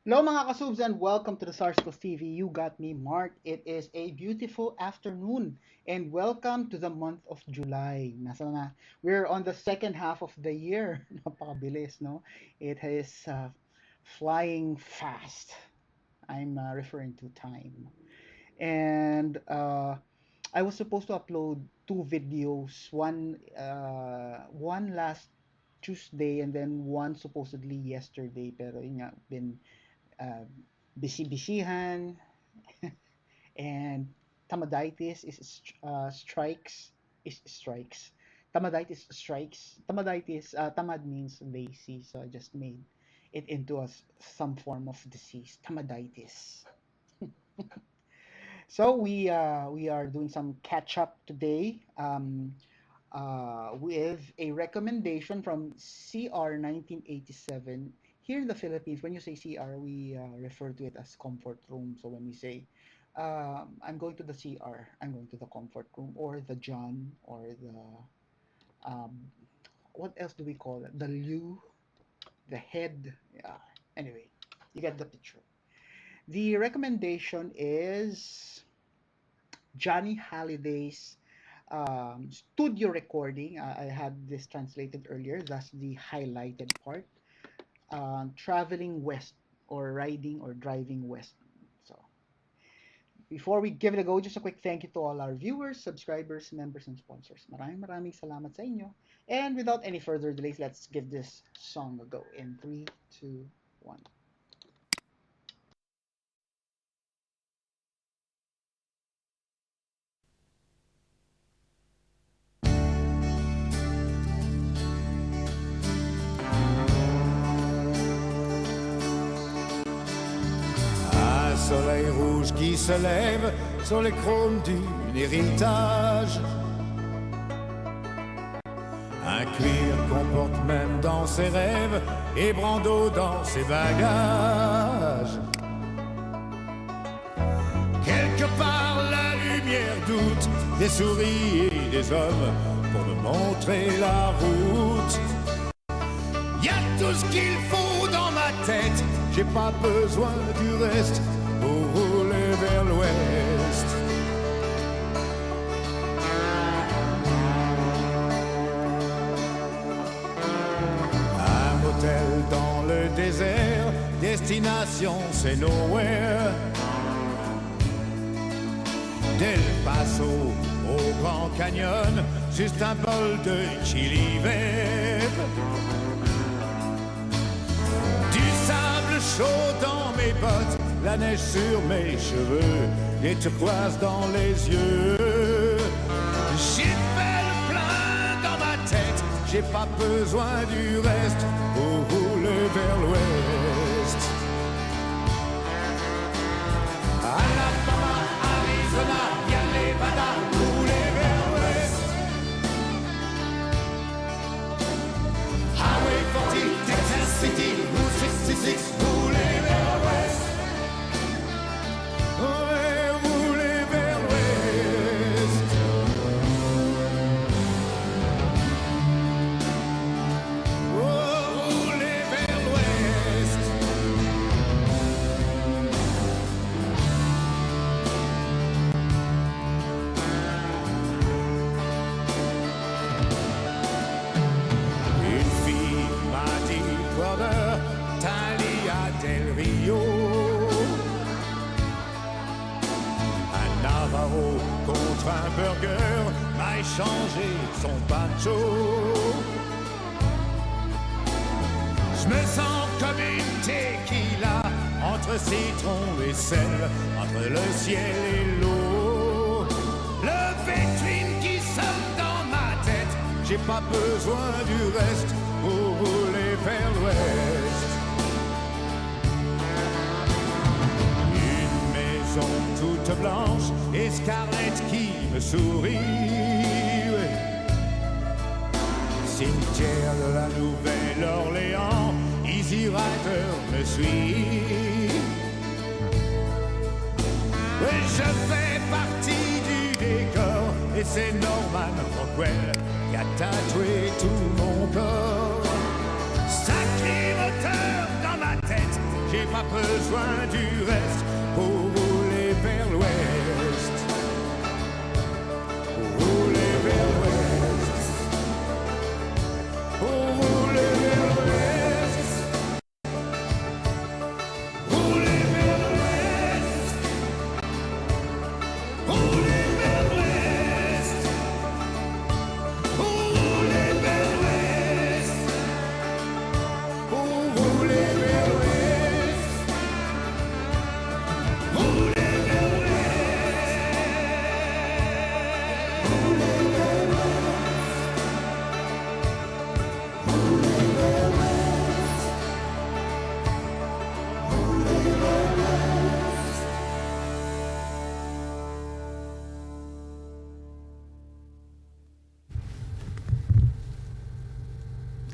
Hello mga kasubs and welcome to the Sarsicles TV. You got me, Mark. It is a beautiful afternoon and welcome to the month of July. Nasa na? We're on the second half of the year. Napakabilis, no? It is flying fast. I'm referring to time. And I was supposed to upload two videos, one last Tuesday and then one supposedly yesterday. Pero yun nga, been uh, busy-busyhan, and tamaditis strikes. Tamaditis strikes. Tamad means lazy, so I just made it into some form of disease. Tamaditis. So we are doing some catch up today with a recommendation from CR 1987. Here in the Philippines, when you say CR, we refer to it as comfort room. So when we say, I'm going to the CR, I'm going to the comfort room, or the John, or the, um, what else do we call it? The loo, the head. Yeah. Anyway, you get the picture. The recommendation is Johnny Halliday's studio recording. I had this translated earlier. That's the highlighted part. Traveling west or riding or driving west. So before we give it a go, just a quick thank you to all our viewers, subscribers, members, and sponsors. Maraming salamat sa inyo. And without any further delays, let's give this song a go in 3, 2, 1. Un soleil rouge qui se lève sur les chromes d'un héritage. Un cuir qu'on porte même dans ses rêves et Brando dans ses bagages. Quelque part la lumière doute des souris et des hommes pour me montrer la route. Y a tout ce qu'il faut dans ma tête, j'ai pas besoin du reste pour rouler vers l'ouest. Un motel dans le désert, destination c'est nowhere. Del Paso au Grand Canyon, juste un bol de chili vert. Du sable chaud dans mes bottes, la neige sur mes cheveux, les turquoises dans les yeux. J'ai fait le plein dans ma tête, j'ai pas besoin du reste pour rouler vers l'ouest. Alabama, Arizona, y'a les Nevada, rouler vers l'ouest. Highway 40, Texas City, Route 66, rouler vers l'ouest. Ouais, rouler vers l'ouest. Oh, rouler vers l'ouest. Une fille m'a dit, brother, Talia del Rio. Un Navarro contre un burger m'a échangé son pancho. Je me sens comme une tequila entre citron et sel, entre le ciel et l'eau. Le vétrine qui sonne dans ma tête, j'ai pas besoin du reste pour rouler vers l'ouest. Une maison toute blanche et Scarlett qui me sourit. Ouais. Cimetière de la Nouvelle-Orléans, Easy Rider me suit. Je fais partie du décor et c'est Norman Rockwell qui a tatoué tout mon corps. Sacré moteur dans ma tête, J'ai pas besoin du reste pour rouler vers l'ouest. Pour rouler vers l'ouest. Pour rouler vers l'ouest. Rouler vers l'ouest. Rouler vers l'ouest. Pour rouler vers l'ouest. Pour rouler vers l'ouest. Rouler vers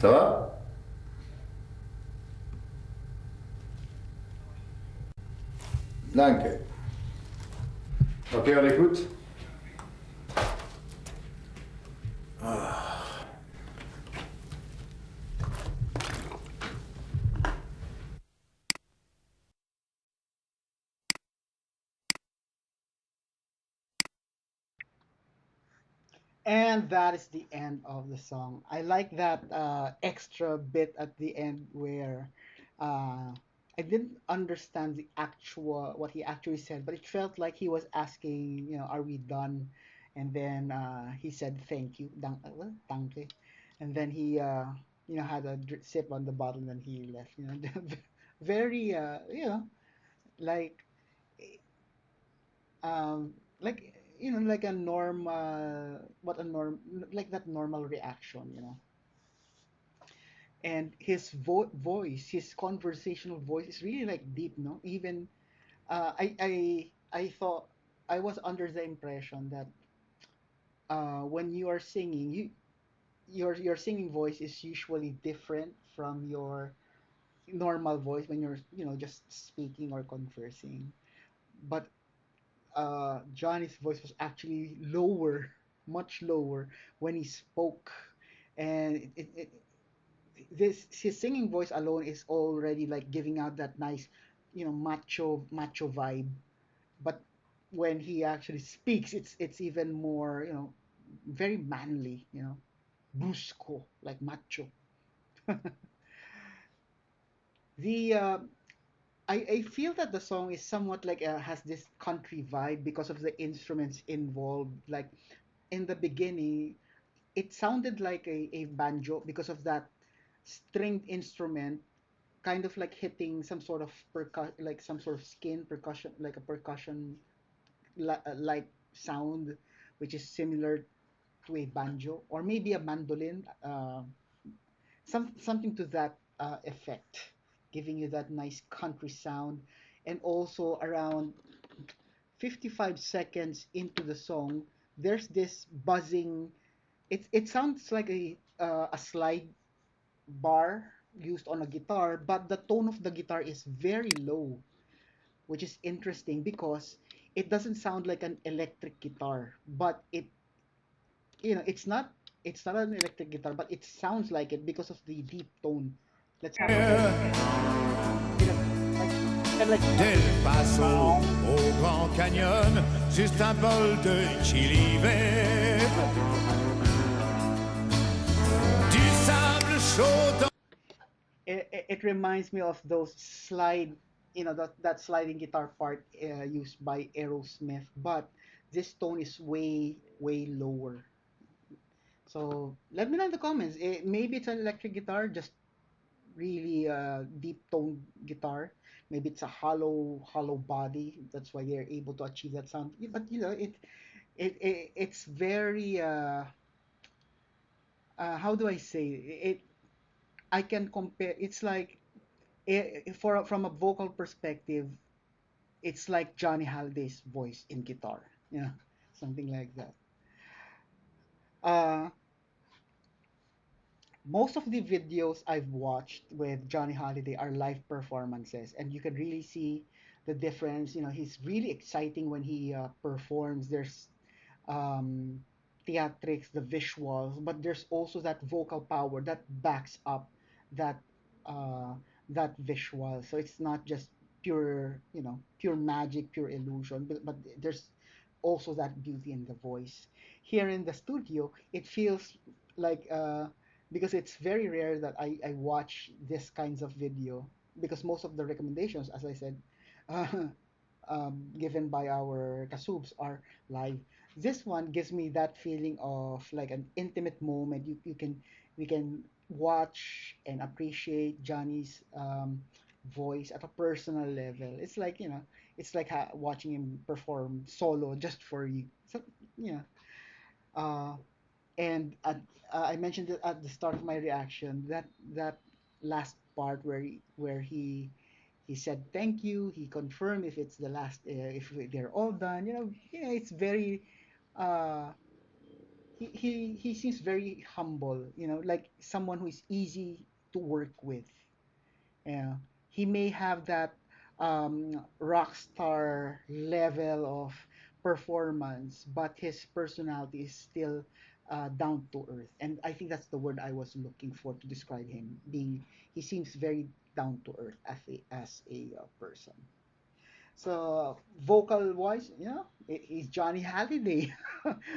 Ça va? Danke. Ok, on écoute. And that is the end of the song. I like that extra bit at the end where uh, I didn't understand the actual what he actually said, but it felt like he was asking, are we done? And then he said, "Thank you, well, danke," and then he, had a sip on the bottle, and then he left. Very, like um like like a normal what a norm like that normal reaction, and his voice, his conversational voice is really like deep, no, even I thought I was under the impression that when you are singing, your singing voice is usually different from your normal voice when you're just speaking or conversing, but Johnny's voice was actually lower, much lower when he spoke, and this his singing voice alone is already like giving out that nice, macho vibe. But when he actually speaks, it's even more, very manly, brusco, like macho. the I feel that the song is somewhat like has this country vibe because of the instruments involved. Like in the beginning, it sounded like a banjo because of that stringed instrument kind of like hitting some sort of like some sort of skin percussion, like a percussion like sound, which is similar to a banjo or maybe a mandolin, something to that effect, giving you that nice country sound. And also around 55 seconds into the song, there's this buzzing. It sounds like a slide bar used on a guitar, but the tone of the guitar is very low, which is interesting because it doesn't sound like an electric guitar, but it's not an electric guitar, but it sounds like it because of the deep tone. Let's have a listen. You know, like kind of Del Paso like au Grand Canyon, juste un bol de chili vert. Du sable chaud dans it reminds me of those slide, that sliding guitar part used by Aerosmith, but this tone is way way lower. So let me know in the comments. Maybe it's an electric guitar, just really deep tone guitar. Maybe it's a hollow body. That's why they're able to achieve that sound. But it's very how do I say it? I can compare. It's like from a vocal perspective, it's like Johnny Halliday's voice in guitar. Yeah, something like that. Uh, most of the videos I've watched with Johnny Holiday are live performances, and you can really see the difference. He's really exciting when he performs. There's um, theatrics, the visuals, but there's also that vocal power that backs up that uh, that visual. So it's not just pure, pure magic, pure illusion, but there's also that beauty in the voice. Here in the studio, it feels like, because it's very rare that I watch this kinds of video, because most of the recommendations, as I said, uh, given by our kasubs are live. This one gives me that feeling of like an intimate moment. You can we can watch and appreciate Johnny's voice at a personal level. It's like, it's like watching him perform solo just for you. So, yeah. Uh, and I mentioned it at the start of my reaction, that last part where he said thank you. He confirmed if it's the last, if they're all done. It's very. Uh, he seems very humble. Like someone who is easy to work with. Yeah, he may have that rock star level of performance, but his personality is still down to earth. And I think that's the word I was looking for to describe him. He seems very down to earth as a person. So vocal voice, he's Johnny Halliday.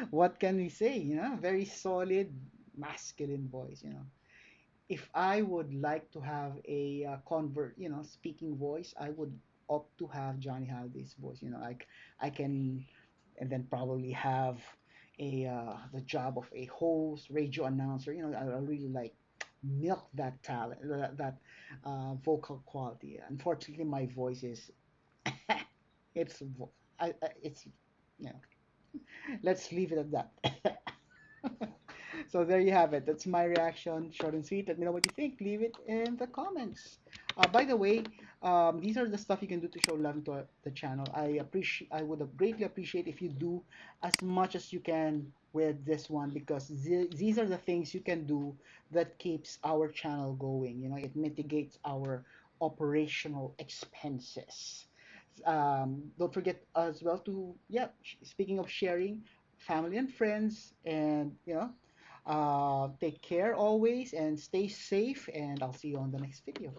What can we say? Very solid masculine voice. If I would like to have a speaking voice, I would opt to have Johnny Halliday's voice. I can, and then probably have the job of a host, radio announcer. I really like milk that talent, that vocal quality. Unfortunately, my voice is it's it's you know let's leave it at that. So there you have it. That's my reaction, short and sweet. Let me know what you think. Leave it in the comments. By the way, these are the stuff you can do to show love to the channel. I would have greatly appreciate if you do as much as you can with this one, because these are the things you can do that keeps our channel going. It mitigates our operational expenses. Don't forget as well to, yeah, speaking of sharing, family and friends, and take care always and stay safe, and I'll see you on the next video.